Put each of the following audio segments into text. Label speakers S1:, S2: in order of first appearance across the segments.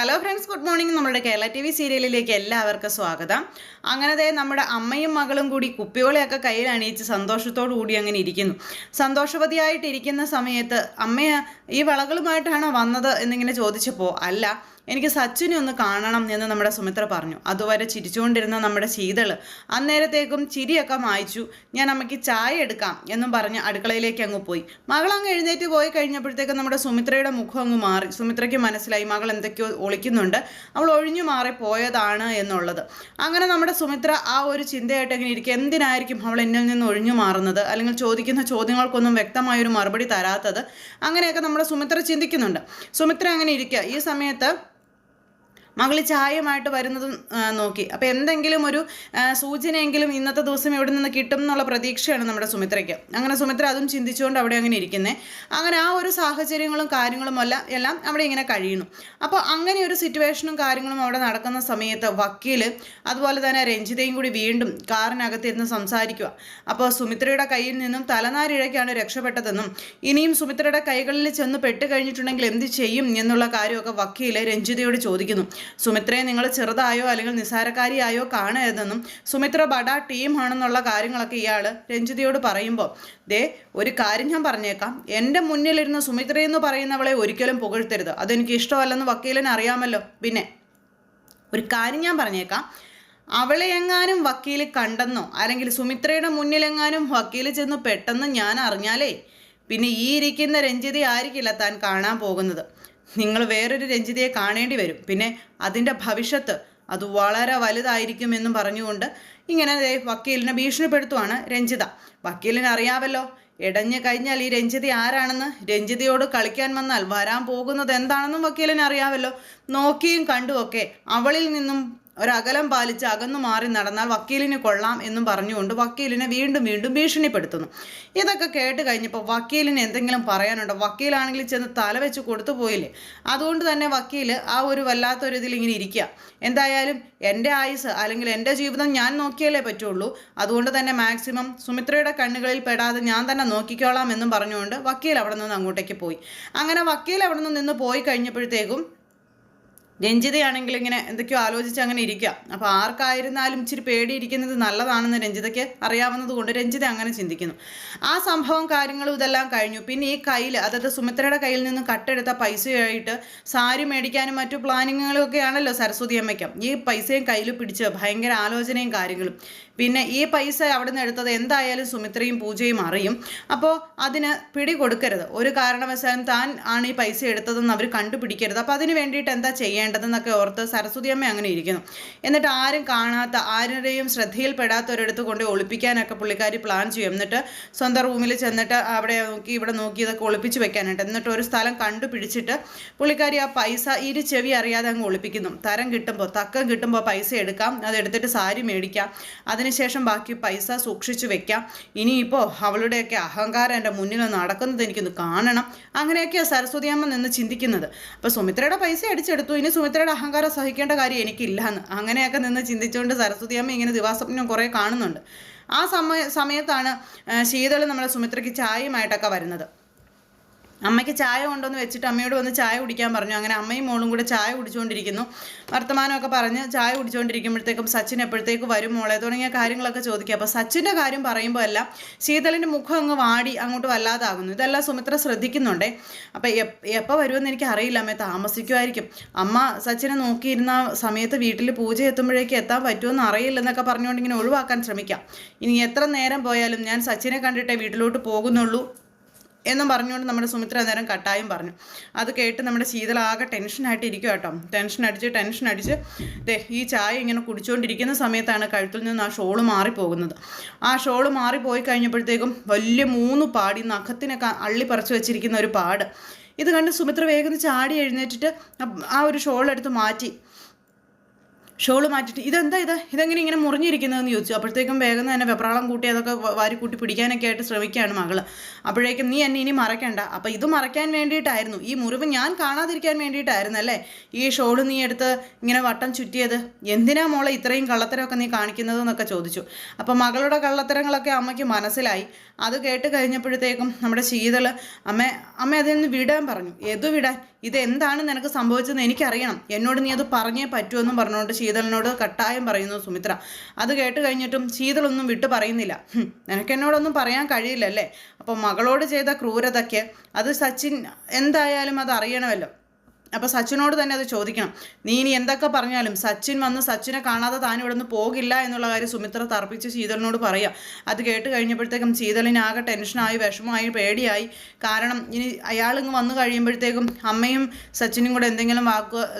S1: Hello friends, good morning. നമ്മുടെ Kerala T V സീരിയലിലേക്ക് എല്ലാവർക്കും സ്വാഗതം. അങ്ങനെ നമ്മുടെ അമ്മയും മകളും കൂടി കുപ്പിയോളയൊക്കെ കയ്യിൽ അണിയിച്ച് സന്തോഷത്തോടു കൂടി അങ്ങനെ ഇരിക്കുന്നു. സന്തോഷവതിയായിട്ടിരിക്കുന്ന സമയത്ത് അമ്മയെ ഈ വളകളുമായിട്ടാണോ വന്നത് എന്നിങ്ങനെ ചോദിച്ചപ്പോൾ അല്ല, എനിക്ക് സച്ചിനെ ഒന്ന് കാണണം എന്ന് നമ്മുടെ സുമിത്ര പറഞ്ഞു. അതുവരെ ചിരിച്ചുകൊണ്ടിരുന്ന നമ്മുടെ ശീതള് അന്നേരത്തേക്കും ചിരിയൊക്കെ മായ്ച്ചു. ഞാൻ അമ്മയ്ക്ക് ചായ എടുക്കാം എന്നും പറഞ്ഞ് അടുക്കളയിലേക്ക് അങ്ങ് പോയി. മകൾ അങ്ങ് എഴുന്നേറ്റ് പോയി കഴിഞ്ഞപ്പോഴത്തേക്കും നമ്മുടെ സുമിത്രയുടെ മുഖം അങ്ങ് മാറി. സുമിത്രയ്ക്ക് മനസ്സിലായി മകൾ എന്തൊക്കെയോ ഒളിക്കുന്നുണ്ട്, അവൾ ഒഴിഞ്ഞു മാറി പോയതാണ് എന്നുള്ളത്. അങ്ങനെ നമ്മുടെ സുമിത്ര ആ ഒരു ചിന്തയായിട്ട് എങ്ങനെ ഇരിക്കുക, എന്തിനായിരിക്കും അവൾ എന്നിൽ നിന്ന് ഒഴിഞ്ഞു മാറുന്നത്, അല്ലെങ്കിൽ ചോദിക്കുന്ന ചോദ്യങ്ങൾക്കൊന്നും വ്യക്തമായൊരു മറുപടി തരാത്തത്, അങ്ങനെയൊക്കെ നമ്മുടെ സുമിത്ര ചിന്തിക്കുന്നുണ്ട്. സുമിത്ര അങ്ങനെ ഇരിക്കുക. ഈ സമയത്ത് മകൾ ചായയുമായിട്ട് വരുന്നതും നോക്കി. അപ്പോൾ എന്തെങ്കിലും ഒരു സൂചനയെങ്കിലും ഇന്നത്തെ ദിവസം ഇവിടെ നിന്ന് കിട്ടും എന്നുള്ള പ്രതീക്ഷയാണ് നമ്മുടെ സുമിത്രയ്ക്ക്. അങ്ങനെ സുമിത്ര അതും ചിന്തിച്ചുകൊണ്ട് അവിടെ അങ്ങനെ ഇരിക്കുന്നത്. അങ്ങനെ ആ ഒരു സാഹചര്യങ്ങളും കാര്യങ്ങളും എല്ലാം അവിടെ ഇങ്ങനെ കഴിയുന്നു. അപ്പോൾ അങ്ങനെ ഒരു സിറ്റുവേഷനും കാര്യങ്ങളും അവിടെ നടക്കുന്ന സമയത്ത് വക്കീൽ അതുപോലെ തന്നെ രഞ്ജിതയും കൂടി വീണ്ടും കാറിനകത്തിരുന്ന് സംസാരിക്കുക. അപ്പോൾ സുമിത്രയുടെ കയ്യിൽ നിന്നും തലനാരിഴയ്ക്കാണ് രക്ഷപ്പെട്ടതെന്നും ഇനിയും സുമിത്രയുടെ കൈകളിൽ ചെന്ന് പെട്ട് കഴിഞ്ഞിട്ടുണ്ടെങ്കിൽ എന്ത് ചെയ്യും എന്നുള്ള കാര്യമൊക്കെ വക്കീൽ രഞ്ജിതയോട് ചോദിക്കുന്നു. സുമിത്രയെ നിങ്ങൾ ചെറുതായോ അല്ലെങ്കിൽ നിസ്സാരക്കാരിയായോ കാണരുതെന്നും സുമിത്ര ബഡാ ടീം ആണെന്നുള്ള കാര്യങ്ങളൊക്കെ ഇയാൾ രഞ്ജിതയോട് പറയുമ്പോൾ, ഒരു കാര്യം ഞാൻ പറഞ്ഞേക്കാം, എൻ്റെ മുന്നിലിരുന്ന് സുമിത്രയെന്ന് പറയുന്നവളെ ഒരിക്കലും പുകഴ്ത്തരുത്, അതെനിക്ക് ഇഷ്ടമല്ലെന്ന് വക്കീലിന് അറിയാമല്ലോ. പിന്നെ ഒരു കാര്യം ഞാൻ പറഞ്ഞേക്കാം, അവളെ എങ്ങാനും വക്കീൽ കണ്ടെന്നോ അല്ലെങ്കിൽ സുമിത്രയുടെ മുന്നിലെങ്ങാനും വക്കീൽ ചെന്ന് പെട്ടെന്ന് ഞാൻ അറിഞ്ഞാലേ പിന്നെ ഈ ഇരിക്കുന്ന രഞ്ജിത ആയിരിക്കില്ല താൻ കാണാൻ പോകുന്നത്. നിങ്ങൾ വേറൊരു രഞ്ജിതയെ കാണേണ്ടി വരും. പിന്നെ അതിൻ്റെ ഭവിഷ്യത്ത് അത് വളരെ വലുതായിരിക്കുമെന്നും പറഞ്ഞുകൊണ്ട് ഇങ്ങനെ വക്കീലിനെ ഭീഷണിപ്പെടുത്തുവാണ് രഞ്ജിത. വക്കീലിന് അറിയാമല്ലോ, ഇടഞ്ഞു കഴിഞ്ഞാൽ ഈ രഞ്ജിത ആരാണെന്ന്, രഞ്ജിതയോട് കളിക്കാൻ വന്നാൽ വരാൻ പോകുന്നത് എന്താണെന്നും വക്കീലിന് അറിയാമല്ലോ. നോക്കിയും കണ്ടുമൊക്കെ അവളിൽ നിന്നും ഒരകലം പാലിച്ച് അകന്നു മാറി നടന്നാൽ വക്കീലിന് കൊള്ളാം എന്നും പറഞ്ഞുകൊണ്ട് വക്കീലിനെ വീണ്ടും വീണ്ടും ഭീഷണിപ്പെടുത്തുന്നു. ഇതൊക്കെ കേട്ട് കഴിഞ്ഞപ്പോൾ വക്കീലിന് എന്തെങ്കിലും പറയാനുണ്ടോ? വക്കീലാണെങ്കിൽ ചെന്ന് തല വെച്ച് കൊടുത്തു പോയില്ലേ. അതുകൊണ്ട് തന്നെ വക്കീൽ ആ ഒരു വല്ലാത്തൊരു ഇതിൽ ഇങ്ങനെ ഇരിക്കുക. എന്തായാലും എൻ്റെ ആയുസ് അല്ലെങ്കിൽ എൻ്റെ ജീവിതം ഞാൻ നോക്കിയാലേ പറ്റുള്ളൂ, അതുകൊണ്ട് തന്നെ മാക്സിമം സുമിത്രയുടെ കണ്ണുകളിൽ പെടാതെ ഞാൻ തന്നെ നോക്കിക്കോളാം എന്നും പറഞ്ഞുകൊണ്ട് വക്കീൽ അവിടെ നിന്ന് അങ്ങോട്ടേക്ക് പോയി. അങ്ങനെ വക്കീൽ അവിടെ നിന്ന് പോയി കഴിഞ്ഞപ്പോഴത്തേക്കും രഞ്ജിതയാണെങ്കിൽ ഇങ്ങനെ എന്തൊക്കെയോ ആലോചിച്ച് അങ്ങനെ ഇരിക്കുക. അപ്പോൾ ആർക്കായിരുന്നാലും ഇച്ചിരി പേടിയിരിക്കുന്നത് നല്ലതാണെന്ന് രഞ്ജിതയ്ക്ക് അറിയാവുന്നത് കൊണ്ട് രഞ്ജിത അങ്ങനെ ചിന്തിക്കുന്നു. ആ സംഭവം കാര്യങ്ങളും ഇതെല്ലാം കഴിഞ്ഞു. പിന്നെ ഈ കയ്യിൽ, അതായത് സുമിത്രയുടെ കയ്യിൽ നിന്ന് കട്ടെടുത്ത പൈസയായിട്ട് സാരി മേടിക്കാനും മറ്റു പ്ലാനിങ്ങുകളും ഒക്കെ ആണല്ലോ സരസ്വതി അമ്മയ്ക്ക്. ഈ പൈസയും കയ്യിൽ പിടിച്ച് ഭയങ്കര ആലോചനയും കാര്യങ്ങളും. പിന്നെ ഈ പൈസ അവിടെ നിന്ന് എടുത്തത് എന്തായാലും സുമിത്രയും പൂജയും അറിയും. അപ്പോൾ അതിന് പിടി കൊടുക്കരുത്, ഒരു കാരണവശാലും താൻ ആണ് ഈ പൈസ എടുത്തതെന്ന് അവർ കണ്ടുപിടിക്കരുത്. അപ്പോൾ അതിന് വേണ്ടിയിട്ട് എന്താ ചെയ്യേണ്ടതെന്നൊക്കെ ഓർത്ത് സരസ്വതി അമ്മ അങ്ങനെ ഇരിക്കുന്നു. എന്നിട്ട് ആരും കാണാത്ത, ആരുടെയും ശ്രദ്ധയിൽപ്പെടാത്തൊരിടത്ത് കൊണ്ട് ഒളിപ്പിക്കാനൊക്കെ പുള്ളിക്കാരി പ്ലാൻ ചെയ്യും. എന്നിട്ട് സ്വന്തം റൂമിൽ ചെന്നിട്ട് അവിടെ നോക്കി ഇവിടെ നോക്കി ഇതൊക്കെ ഒളിപ്പിച്ച് വെക്കാനായിട്ട്, എന്നിട്ട് ഒരു സ്ഥലം കണ്ടുപിടിച്ചിട്ട് പുള്ളിക്കാരി ആ പൈസ ഇരു ചെവി അറിയാതെ അങ്ങ് ഒളിപ്പിക്കുന്നു. തരം കിട്ടുമ്പോൾ, തക്കം കിട്ടുമ്പോൾ പൈസ എടുക്കാം, അതെടുത്തിട്ട് സാരി മേടിക്കാം, അതിനുശേഷം ബാക്കി പൈസ സൂക്ഷിച്ചു വെക്കാം. ഇനിയിപ്പോൾ അവളുടെയൊക്കെ അഹങ്കാരം എൻ്റെ മുന്നിൽ നടക്കുന്നത് എനിക്കൊന്ന് കാണണം. അങ്ങനെയൊക്കെയാണ് സരസ്വതി അമ്മ നിന്ന് ചിന്തിക്കുന്നത്. അപ്പോൾ സുമിത്രയുടെ പൈസ അടിച്ചെടുത്തു, ഇനി സുമിത്രയുടെ അഹങ്കാരം സഹിക്കേണ്ട കാര്യം എനിക്കില്ലാന്ന് അങ്ങനെയൊക്കെ നിന്ന് ചിന്തിച്ചുകൊണ്ട് സരസ്വതി അമ്മ ഇങ്ങനെ ദിവസപ്നം കുറേ കാണുന്നുണ്ട്. ആ സമയത്താണ് ശീതൾ നമ്മളെ സുമിത്രയ്ക്ക് ചായയുമായിട്ടൊക്കെ വരുന്നത്. അമ്മയ്ക്ക് ചായ കൊണ്ടുവന്ന് വെച്ചിട്ട് അമ്മയോട് വന്ന് ചായ കുടിക്കാൻ പറഞ്ഞു. അങ്ങനെ അമ്മയും മോളും കൂടെ ചായ കുടിച്ചുകൊണ്ടിരിക്കുന്നു. വർത്തമാനമൊക്കെ പറഞ്ഞ് ചായ കുടിച്ചുകൊണ്ടിരിക്കുമ്പോഴത്തേക്കും സച്ചിൻ എപ്പോഴത്തേക്ക് വരും മോളെ തുടങ്ങിയ കാര്യങ്ങളൊക്കെ ചോദിക്കുക. അപ്പോൾ സച്ചിൻ്റെ കാര്യം പറയുമ്പോൾ എല്ലാം ശീതളിൻ്റെ മുഖം അങ്ങ് വാടി അങ്ങോട്ട് വല്ലാതാകുന്നു. ഇതെല്ലാം സുമിത്ര ശ്രദ്ധിക്കുന്നുണ്ടേ. അപ്പോൾ എപ്പോൾ വരുമെന്ന് എനിക്ക് അറിയില്ല, അമ്മയെ താമസിക്കുമായിരിക്കും. അമ്മ സച്ചിനെ നോക്കിയിരുന്ന സമയത്ത് വീട്ടിൽ പൂജ എത്തുമ്പോഴേക്ക് എത്താൻ പറ്റുമെന്ന് അറിയില്ലെന്നൊക്കെ പറഞ്ഞുകൊണ്ട് ഇങ്ങനെ ഒഴിവാക്കാൻ ശ്രമിക്കാം. ഇനി എത്ര നേരം പോയാലും ഞാൻ സച്ചിനെ കണ്ടിട്ടേ വീട്ടിലോട്ട് പോകുന്നുള്ളൂ എന്നും പറഞ്ഞുകൊണ്ട് നമ്മുടെ സുമിത്ര നേരം കട്ടായും പറഞ്ഞു. അത് കേട്ട് നമ്മുടെ ശീതള ആകെ ടെൻഷനായിട്ട് ഇരിക്കുക കേട്ടോ. ടെൻഷൻ അടിച്ച് ഈ ചായ ഇങ്ങനെ കുടിച്ചുകൊണ്ടിരിക്കുന്ന സമയത്താണ് കഴുത്തിൽ നിന്ന് ആ ഷോള് മാറിപ്പോകുന്നത്. ആ ഷോള് മാറിപ്പോയി കഴിഞ്ഞപ്പോഴത്തേക്കും വലിയ 3 പാടി നഖത്തിനൊക്കെ അള്ളി പറിച്ചു വെച്ചിരിക്കുന്ന ഒരു പാട്. ഇത് കണ്ട് സുമിത്ര വേഗം ചാടി എഴുന്നേറ്റിട്ട് ആ ഒരു ഷോളെടുത്ത് മാറ്റി. ഷോള് മാറ്റിയിട്ട് ഇതെങ്ങനെ ഇങ്ങനെ മുറിഞ്ഞിരിക്കുന്നതെന്ന് ചോദിച്ചു. അപ്പോഴത്തേക്കും വേഗം തന്നെ വെപ്രാളം കൂട്ടി അതൊക്കെ വാരി കൂട്ടി പിടിക്കാനൊക്കെ ആയിട്ട് ശ്രമിക്കുകയാണ് മകള്. അപ്പോഴേക്കും നീ എന്നെ ഇനി മറക്കണ്ട, അപ്പം ഇത് മറയ്ക്കാൻ വേണ്ടിയിട്ടായിരുന്നു, ഈ മുറിവ് ഞാൻ കാണാതിരിക്കാൻ വേണ്ടിയിട്ടായിരുന്നു അല്ലേ ഈ ഷോള് നീ എടുത്ത് ഇങ്ങനെ വട്ടം ചുറ്റിയത്? എന്തിനാ മോളെ ഇത്രയും കള്ളത്തരമൊക്കെ നീ കാണിക്കുന്നത് എന്നൊക്കെ ചോദിച്ചു. അപ്പം മകളുടെ കള്ളത്തരങ്ങളൊക്കെ അമ്മയ്ക്ക് മനസ്സിലായി. അത് കേട്ട് കഴിഞ്ഞപ്പോഴത്തേക്കും നമ്മുടെ ശീതൾ അമ്മ അതിൽ നിന്ന് വിടാൻ പറഞ്ഞു. ഏതു വിടാൻ? ഇതെന്താണ് നിനക്ക് സംഭവിച്ചതെന്ന് എനിക്കറിയണം, എന്നോട് നീ അത് പറഞ്ഞേ പറ്റുമെന്നും പറഞ്ഞുകൊണ്ട് ശീതളിനോട് കട്ടായം പറയുന്നു സുമിത്ര. അത് കേട്ട് കഴിഞ്ഞിട്ടും ശീതളൊന്നും വിട്ടു പറയുന്നില്ല. നിനക്ക് എന്നോടൊന്നും പറയാൻ കഴിയില്ലല്ലേ? അപ്പോൾ മകളോട് ചെയ്ത ക്രൂരതയ്ക്ക് അത് സച്ചിൻ എന്തായാലും അത് അറിയണമല്ലോ. അപ്പോൾ സച്ചിനോട് തന്നെ അത് ചോദിക്കണം. നീ ഇനി എന്തൊക്കെ പറഞ്ഞാലും സച്ചിൻ വന്ന് സച്ചിനെ കാണാതെ താൻ ഇവിടെ നിന്ന് പോകില്ല എന്നുള്ള കാര്യം സുമിത്ര തർപ്പിച്ച് ശീതളിനോട് പറയാം. അത് കേട്ട് കഴിഞ്ഞപ്പോഴത്തേക്കും ശീതളിനാകെ ടെൻഷനായി, വിഷമമായി, പേടിയായി. കാരണം ഇനി അയാളിങ്ങ് വന്നു കഴിയുമ്പോഴത്തേക്കും അമ്മയും സച്ചിനും കൂടെ എന്തെങ്കിലും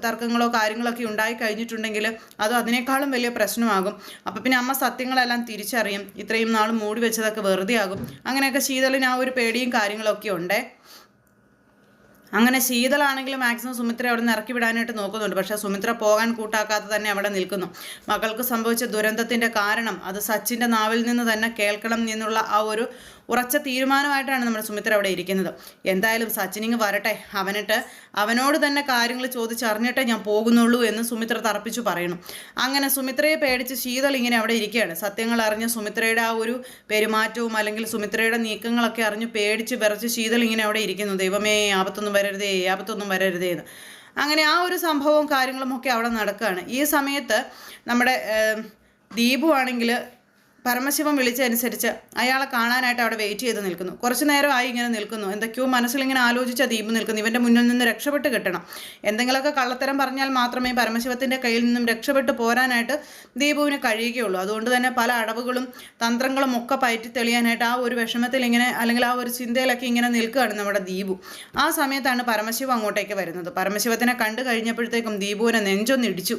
S1: തർക്കങ്ങളോ കാര്യങ്ങളൊക്കെ ഉണ്ടായി കഴിഞ്ഞിട്ടുണ്ടെങ്കിൽ അത് അതിനേക്കാളും വലിയ പ്രശ്നമാകും. അപ്പോൾ പിന്നെ അമ്മ സത്യങ്ങളെല്ലാം തിരിച്ചറിയും, ഇത്രയും നാൾ മൂടി വെച്ചതൊക്കെ വെറുതെ ആകും. അങ്ങനെയൊക്കെ ശീതളിന് ആ ഒരു പേടിയും കാര്യങ്ങളൊക്കെ ഉണ്ടേ. അങ്ങനെ ശീതളാണെങ്കിൽ മാക്സിമം സുമിത്ര അവിടെ നിന്ന് ഇറക്കി വിടാനായിട്ട് നോക്കുന്നുണ്ട്. പക്ഷേ സുമിത്ര പോകാൻ കൂട്ടാക്കാതെ തന്നെ അവിടെ നിൽക്കുന്നു. മകൾക്ക് സംഭവിച്ച ദുരന്തത്തിൻ്റെ കാരണം അത് സച്ചിൻ്റെ നാവിൽ നിന്ന് തന്നെ കേൾക്കണം എന്നുള്ള ആ ഒരു ഉറച്ച തീരുമാനമായിട്ടാണ് നമ്മുടെ സുമിത്ര അവിടെ ഇരിക്കുന്നത്. എന്തായാലും സച്ചിനിങ് വരട്ടെ, അവനോട് തന്നെ കാര്യങ്ങൾ ചോദിച്ചറിഞ്ഞിട്ടേ ഞാൻ പോകുന്നുള്ളൂ എന്ന് സുമിത്ര തറപ്പിച്ചു പറയുന്നു. അങ്ങനെ സുമിത്രയെ പേടിച്ച് ശീതൾ ഇങ്ങനെ അവിടെ ഇരിക്കുകയാണ്. സത്യങ്ങൾ അറിഞ്ഞ് സുമിത്രയുടെ ആ ഒരു പെരുമാറ്റവും അല്ലെങ്കിൽ സുമിത്രയുടെ നീക്കങ്ങളൊക്കെ അറിഞ്ഞ് പേടിച്ച് വിറച്ച് ശീതൾ ഇങ്ങനെ അവിടെ ഇരിക്കുന്നു. ദൈവമേ, ആപത്തൊന്നും വരരുതേ എന്ന്. അങ്ങനെ ആ ഒരു സംഭവവും കാര്യങ്ങളും ഒക്കെ അവിടെ നടക്കുകയാണ്. ഈ സമയത്ത് നമ്മുടെ ദീപു ആണെങ്കിൽ പരമശിവൻ വിളിച്ചനുസരിച്ച് അയാളെ കാണാനായിട്ട് അവിടെ വെയിറ്റ് ചെയ്ത് നിൽക്കുന്നു. കുറച്ച് നേരമായി ഇങ്ങനെ നിൽക്കുന്നു. എന്തൊക്കെയോ മനസ്സിലിങ്ങനെ ആലോചിച്ച ദീപ് നിൽക്കുന്നു. ഇവൻ്റെ മുന്നിൽ നിന്ന് രക്ഷപ്പെട്ട് കിട്ടണം. എന്തെങ്കിലുമൊക്കെ കള്ളത്തരം പറഞ്ഞാൽ മാത്രമേ പരമശിവത്തിൻ്റെ കയ്യിൽ നിന്നും രക്ഷപ്പെട്ട് പോരാനായിട്ട് ദീപുവിന് കഴിയുകയുള്ളൂ. അതുകൊണ്ട് തന്നെ പല അടവുകളും തന്ത്രങ്ങളും ഒക്കെ പയറ്റി തെളിയാനായിട്ട് ആ ഒരു വിഷമത്തിൽ ഇങ്ങനെ അല്ലെങ്കിൽ ആ ഒരു ചിന്തയിലൊക്കെ ഇങ്ങനെ നിൽക്കുകയാണ് നമ്മുടെ ദീപു. ആ സമയത്താണ് പരമശിവം അങ്ങോട്ടേക്ക് വരുന്നത്. പരമശിവത്തിനെ കണ്ടു കഴിഞ്ഞപ്പോഴത്തേക്കും ദീപുവിനെ നെഞ്ചൊന്നിടിച്ചു.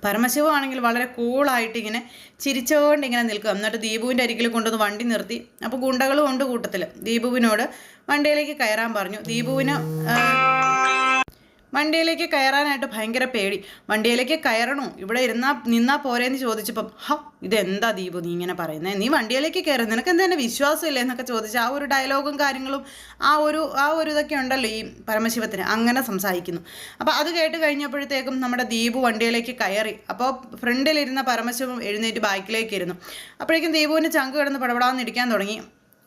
S1: പരമശിവമാണെങ്കിൽ വളരെ കൂളായിട്ട് ഇങ്ങനെ ചിരിച്ചുകൊണ്ട് ഇങ്ങനെ നിൽക്കുക. എന്നിട്ട് ദീപുവിൻ്റെ അരികിൽ കൊണ്ടുവന്ന് വണ്ടി നിർത്തി. അപ്പോൾ ഗുണ്ടകളും ഉണ്ട് കൂട്ടത്തിൽ. ദീപുവിനോട് വണ്ടിയിലേക്ക് കയറാൻ പറഞ്ഞു. ദീപുവിന് വണ്ടിയിലേക്ക് കയറാനായിട്ട് ഭയങ്കര പേടി. വണ്ടിയിലേക്ക് കയറണോ, ഇവിടെ നിന്നാ പോരേന്ന് ചോദിച്ചപ്പം ഇതെന്താ ദീപു നീ ഇങ്ങനെ പറയുന്നത്, നീ വണ്ടിയിലേക്ക് കയറി, നിനക്ക് എന്താ തന്നെ വിശ്വാസമില്ലേ എന്നൊക്കെ ചോദിച്ച് ആ ഒരു ഡയലോഗും കാര്യങ്ങളും ആ ഒരു ഇതൊക്കെ ഉണ്ടല്ലോ ഈ പരമശിവത്തിന്, അങ്ങനെ സംസാരിക്കുന്നു. അപ്പോൾ അത് കേട്ട് കഴിഞ്ഞപ്പോഴത്തേക്കും നമ്മുടെ ദീപു വണ്ടിയിലേക്ക് കയറി. അപ്പോൾ ഫ്രണ്ടിലിരുന്ന പരമശിവം എഴുന്നേറ്റ് ബാക്കിലേക്ക് ഇരുന്നു. അപ്പോഴേക്കും ദീപുവിന് ചങ്ക് കിടന്ന് പടപടാന്ന് ഇടിക്കാൻ തുടങ്ങി.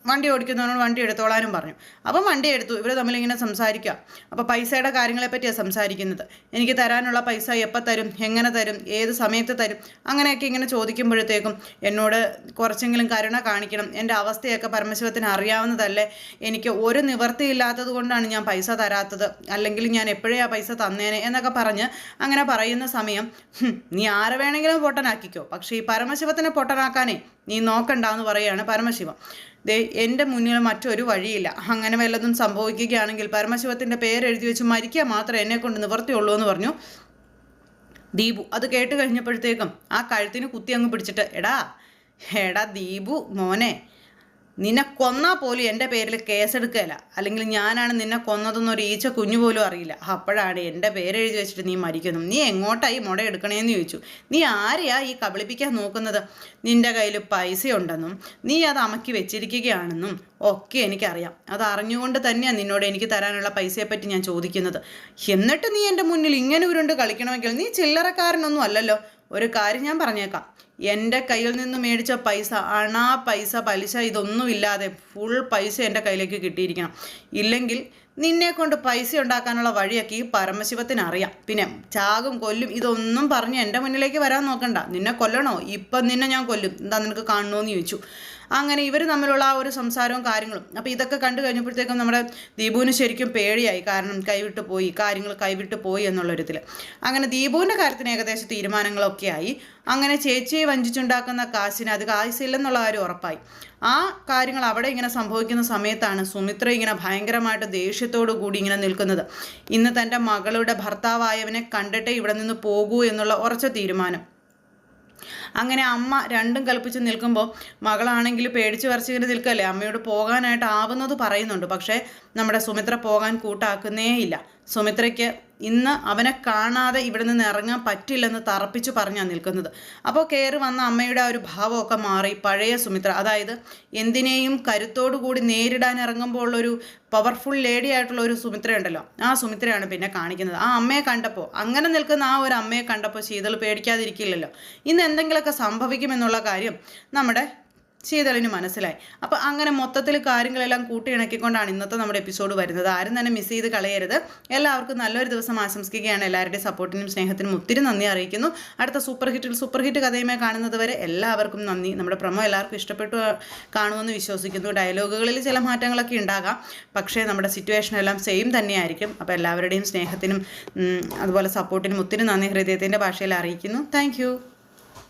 S1: വണ്ടി ഓടിക്കുന്നവനോട് വണ്ടി എടുത്തോളാനും പറഞ്ഞു. അപ്പം വണ്ടി എടുത്തു. ഇവർ തമ്മിലിങ്ങനെ സംസാരിക്കുക. അപ്പോൾ പൈസയുടെ കാര്യങ്ങളെപ്പറ്റിയാണ് സംസാരിക്കുന്നത്. എനിക്ക് തരാനുള്ള പൈസ എപ്പോൾ തരും, എങ്ങനെ തരും, ഏത് സമയത്ത് തരും, അങ്ങനെയൊക്കെ ഇങ്ങനെ ചോദിക്കുമ്പോഴത്തേക്കും എന്നോട് കുറച്ചെങ്കിലും കരുണ കാണിക്കണം, എൻ്റെ അവസ്ഥയൊക്കെ പരമശിവത്തിന് അറിയാവുന്നതല്ലേ, എനിക്ക് ഒരു നിവൃത്തിയില്ലാത്തത് കൊണ്ടാണ് ഞാൻ പൈസ തരാത്തത്, അല്ലെങ്കിൽ ഞാൻ എപ്പോഴേ ആ പൈസ തന്നേനെ എന്നൊക്കെ പറഞ്ഞ് അങ്ങനെ പറയുന്ന സമയം നീ ആരെ വേണമെങ്കിലും പൊട്ടനാക്കിക്കോ, പക്ഷേ ഈ പരമശിവത്തിനെ പൊട്ടനാക്കാനേ നീ നോക്കണ്ടെന്ന് പറയുകയാണ് പരമശിവം. എൻ്റെ മുന്നിൽ മറ്റൊരു വഴിയില്ല, അങ്ങനെ വല്ലതും സംഭവിക്കുകയാണെങ്കിൽ പരമശിവത്തിൻ്റെ പേരെഴുതി വെച്ച് മരിക്കുക മാത്രമേ എന്നെക്കൊണ്ട് നിവർത്തിയുള്ളൂ എന്ന് പറഞ്ഞു ദീപു. അത് കേട്ട് കഴിഞ്ഞപ്പോഴത്തേക്കും ആ കഴുത്തിന് കുത്തി അങ്ങ് പിടിച്ചിട്ട് എടാ ദീപു മോനെ, നിന്നെ കൊന്നാൽ പോലും എൻ്റെ പേരിൽ കേസെടുക്കുകയില്ല, അല്ലെങ്കിൽ ഞാനാണ് നിന്നെ കൊന്നതെന്നൊരു ഈച്ച കുഞ്ഞു പോലും അറിയില്ല. അപ്പോഴാണ് എൻ്റെ പേരെഴുതി വെച്ചിട്ട് നീ മരിക്കുന്നു. നീ എങ്ങോട്ടായി മുട എടുക്കണേന്ന് ചോദിച്ചു. നീ ആരെയാ ഈ കബളിപ്പിക്കാൻ നോക്കുന്നത്? നിൻ്റെ കയ്യിൽ പൈസയുണ്ടെന്നും നീ അത് അമക്കി വെച്ചിരിക്കുകയാണെന്നും ഒക്കെ എനിക്കറിയാം. അത് അറിഞ്ഞുകൊണ്ട് തന്നെയാണ് നിന്നോട് എനിക്ക് തരാനുള്ള പൈസയെപ്പറ്റി ഞാൻ ചോദിക്കുന്നത്. എന്നിട്ട് നീ എൻ്റെ മുന്നിൽ ഇങ്ങനെ ഉരുണ്ട് കളിക്കണമെങ്കിൽ നീ ചില്ലറക്കാരനൊന്നും അല്ലല്ലോ. ഒരു കാര്യം ഞാൻ പറഞ്ഞേക്കാം, എൻ്റെ കയ്യിൽ നിന്ന് മേടിച്ച പൈസ, പൈസ, പലിശ ഇതൊന്നുമില്ലാതെ ഫുൾ പൈസ എൻ്റെ കയ്യിലേക്ക് കിട്ടിയിരിക്കണം. ഇല്ലെങ്കിൽ നിന്നെ കൊണ്ട് പൈസ ഉണ്ടാക്കാനുള്ള വഴിയൊക്കെ ഈ പരമശിവത്തിന് അറിയാം. പിന്നെ ചാകും കൊല്ലും ഇതൊന്നും പറഞ്ഞ് എൻ്റെ മുന്നിലേക്ക് വരാൻ നോക്കണ്ട. നിന്നെ കൊല്ലണോ? ഇപ്പം നിന്നെ ഞാൻ കൊല്ലും, എന്താ നിനക്ക് കാണണമെന്ന് ചോദിച്ചു. അങ്ങനെ ഇവർ തമ്മിലുള്ള ആ ഒരു സംസാരവും കാര്യങ്ങളും. അപ്പോൾ ഇതൊക്കെ കണ്ടു കഴിഞ്ഞപ്പോഴത്തേക്കും നമ്മുടെ ദീപുവിന് ശരിക്കും പേടിയായി. കാരണം കാര്യങ്ങൾ കൈവിട്ട് പോയി എന്നുള്ളൊരിതിൽ. അങ്ങനെ ദീപുവിൻ്റെ കാര്യത്തിന് ഏകദേശം തീരുമാനങ്ങളൊക്കെ ആയി. അങ്ങനെ ചേച്ചിയെ വഞ്ചിച്ചുണ്ടാക്കുന്ന കാശിന് അത് കാശില്ലെന്നുള്ള കാര്യം ഉറപ്പായി. ആ കാര്യങ്ങൾ അവിടെ ഇങ്ങനെ സംഭവിക്കുന്ന സമയത്താണ് സുമിത്ര ഇങ്ങനെ ഭയങ്കരമായിട്ട് ദേഷ്യത്തോടു കൂടി ഇങ്ങനെ നിൽക്കുന്നത്. ഇന്ന് തൻ്റെ മകളുടെ ഭർത്താവായവനെ കണ്ടിട്ടേ ഇവിടെ നിന്ന് പോകൂ എന്നുള്ള ഉറച്ച തീരുമാനം. അങ്ങനെ അമ്മ രണ്ടും കൽപ്പിച്ച് നിൽക്കുമ്പോൾ മകളാണെങ്കിൽ പേടിച്ച് വരച്ചിങ്ങനെ നിൽക്കല്ലേ. അമ്മയോട് പോകാനായിട്ട് ആവുന്നത് പറയുന്നുണ്ട്. പക്ഷേ നമ്മുടെ സുമിത്ര പോകാൻ കൂട്ടാക്കുന്നേ ഇല്ല. സുമിത്രയ്ക്ക് ഇന്ന് അവനെ കാണാതെ ഇവിടെ നിന്ന് ഇറങ്ങാൻ പറ്റില്ലെന്ന് തറപ്പിച്ചു പറഞ്ഞാണ് നിൽക്കുന്നത്. അപ്പോൾ കയറി വന്ന അമ്മയുടെ ആ ഒരു ഭാവമൊക്കെ മാറി പഴയ സുമിത്ര, അതായത് എന്തിനേയും കരുത്തോടു കൂടി നേരിടാൻ ഇറങ്ങുമ്പോൾ ഉള്ളൊരു പവർഫുൾ ലേഡി ആയിട്ടുള്ള ഒരു സുമിത്ര ഉണ്ടല്ലോ, ആ സുമിത്രയാണ് പിന്നെ കാണിക്കുന്നത്. ആ അമ്മയെ കണ്ടപ്പോൾ, അങ്ങനെ നിൽക്കുന്ന ആ ഒരു അമ്മയെ കണ്ടപ്പോൾ ശീതൾ പേടിക്കാതിരിക്കില്ലല്ലോ. ഇന്ന് എന്തെങ്കിലുമൊക്കെ സംഭവിക്കുമെന്നുള്ള കാര്യം നമ്മുടെ ശീതളിന് മനസ്സിലായി. അപ്പോൾ അങ്ങനെ മൊത്തത്തിൽ കാര്യങ്ങളെല്ലാം കൂട്ടിയിണക്കിക്കൊണ്ടാണ് ഇന്നത്തെ നമ്മുടെ എപ്പിസോഡ് വരുന്നത്. ആരും തന്നെ മിസ് ചെയ്ത് കളയരുത്. എല്ലാവർക്കും നല്ലൊരു ദിവസം ആശംസിക്കുകയാണ്. എല്ലാവരുടെയും സപ്പോർട്ടിനും സ്നേഹത്തിനും ഒത്തിരി നന്ദി അറിയിക്കുന്നു. അടുത്ത സൂപ്പർ ഹിറ്റ് കഥയുമായി കാണുന്നത് വരെ എല്ലാവർക്കും നന്ദി. നമ്മുടെ പ്രൊമോ എല്ലാവർക്കും ഇഷ്ടപ്പെട്ടു കാണുമെന്ന് വിശ്വസിക്കുന്നു. ഡയലോഗുകളിൽ ചില മാറ്റങ്ങളൊക്കെ ഉണ്ടാകാം, പക്ഷേ നമ്മുടെ സിറ്റുവേഷൻ എല്ലാം സെയിം തന്നെയായിരിക്കും. അപ്പോൾ എല്ലാവരുടെയും സ്നേഹത്തിനും അതുപോലെ സപ്പോർട്ടിനും ഒത്തിരി നന്ദി ഹൃദയത്തിൻ്റെ ഭാഷയിൽ അറിയിക്കുന്നു. താങ്ക്